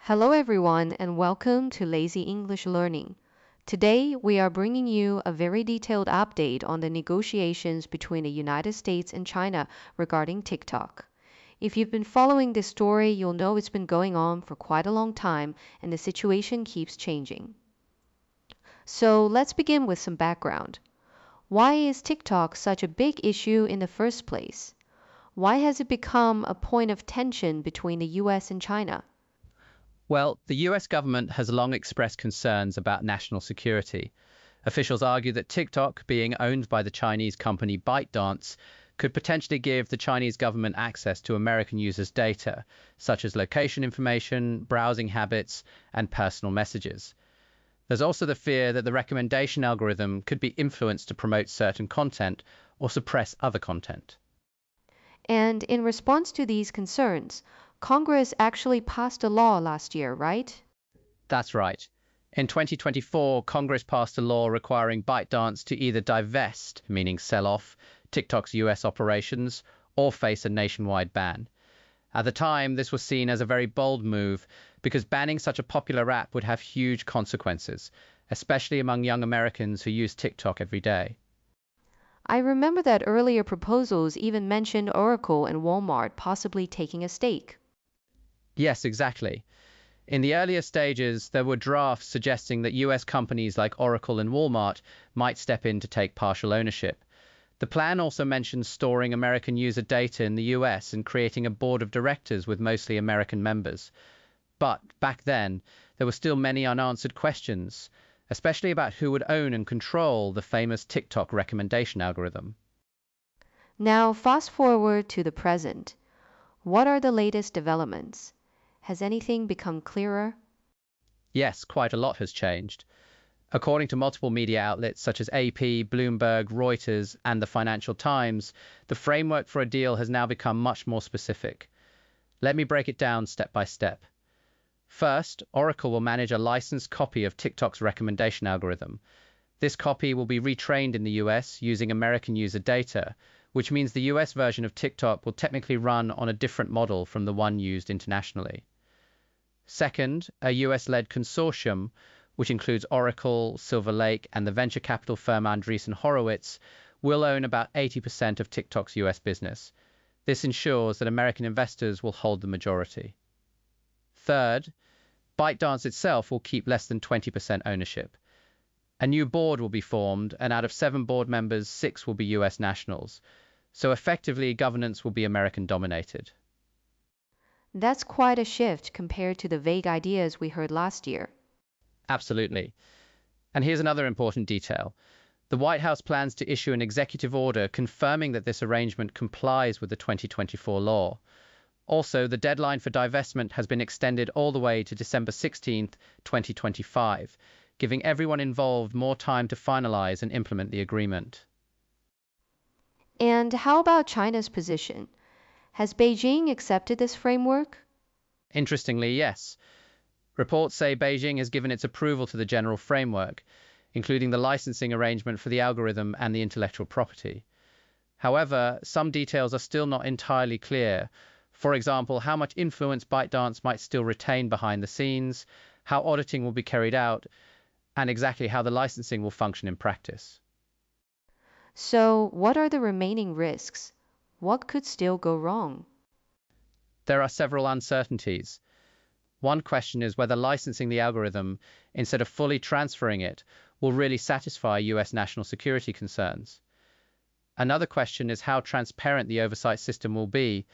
Hello everyone and welcome to Lazy English Learning. Today we are bringing you a very detailed update on the negotiations between the United States and China regarding TikTok. If you've been following this story, you'll know it's been going on for quite a long time and the situation keeps changing. So let's begin with some background. Why is TikTok such a big issue in the first place? Why has it become a point of tension between the US and China? Well, the US government has long expressed concerns about national security. Officials argue that TikTok, being owned by the Chinese company ByteDance, could potentially give the Chinese government access to American users' data, such as location information, browsing habits, and personal messages. There's also the fear that the recommendation algorithm could be influenced to promote certain content or suppress other content. And in response to these concerns, Congress actually passed a law last year, right? That's right. In 2024, Congress passed a law requiring ByteDance to either divest, meaning sell off, TikTok's US operations, or face a nationwide ban. At the time, this was seen as a very bold move because banning such a popular app would have huge consequences, especially among young Americans who use TikTok every day. I remember that earlier proposals even mentioned Oracle and Walmart possibly taking a stake. Yes, exactly. In the earlier stages, there were drafts suggesting that US companies like Oracle and Walmart might step in to take partial ownership. The plan also mentions storing American user data in the US and creating a board of directors with mostly American members. But back then, there were still many unanswered questions, especially about who would own and control the famous TikTok recommendation algorithm. Now, fast forward to the present. What are the latest developments? Has anything become clearer? Yes, quite a lot has changed. According to multiple media outlets such as AP, Bloomberg, Reuters, and the Financial Times, the framework for a deal has now become much more specific. Let me break it down step by step. First, Oracle will manage a licensed copy of TikTok's recommendation algorithm. This copy will be retrained in the US using American user data, which means the US version of TikTok will technically run on a different model from the one used internationally. Second, a US-led consortium, which includes Oracle, Silver Lake, and the venture capital firm Andreessen Horowitz, will own about 80% of TikTok's US business. This ensures that American investors will hold the majority. Third, ByteDance itself will keep less than 20% ownership. A new board will be formed, and out of 7 board members, 6 will be US nationals. So effectively, governance will be American-dominated. That's quite a shift compared to the vague ideas we heard last year. Absolutely. And here's another important detail. The White House plans to issue an executive order confirming that this arrangement complies with the 2024 law. Also, the deadline for divestment has been extended all the way to December 16, 2025, giving everyone involved more time to finalize and implement the agreement. And how about China's position? Has Beijing accepted this framework? Interestingly, yes. Reports say Beijing has given its approval to the general framework, including the licensing arrangement for the algorithm and the intellectual property. However, some details are still not entirely clear. For example, how much influence ByteDance might still retain behind the scenes, how auditing will be carried out, and exactly how the licensing will function in practice. So, what are the remaining risks? What could still go wrong? There are several uncertainties. One question is whether licensing the algorithm, instead of fully transferring it, will really satisfy US national security concerns. Another question is how transparent the oversight system will be,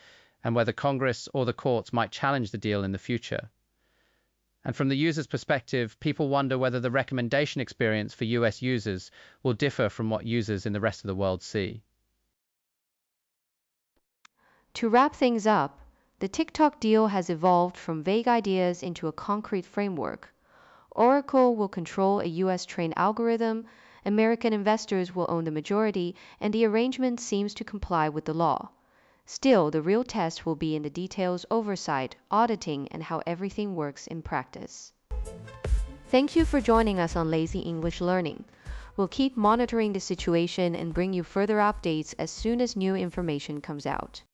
and whether Congress or the courts might challenge the deal in the future. And from the user's perspective, people wonder whether the recommendation experience for US users will differ from what users in the rest of the world see. To wrap things up, the TikTok deal has evolved from vague ideas into a concrete framework. Oracle will control a US-trained algorithm, American investors will own the majority, and the arrangement seems to comply with the law. Still, the real test will be in the details, oversight, auditing, and how everything works in practice. Thank you for joining us on Lazy English Learning. We'll keep monitoring the situation and bring you further updates as soon as new information comes out.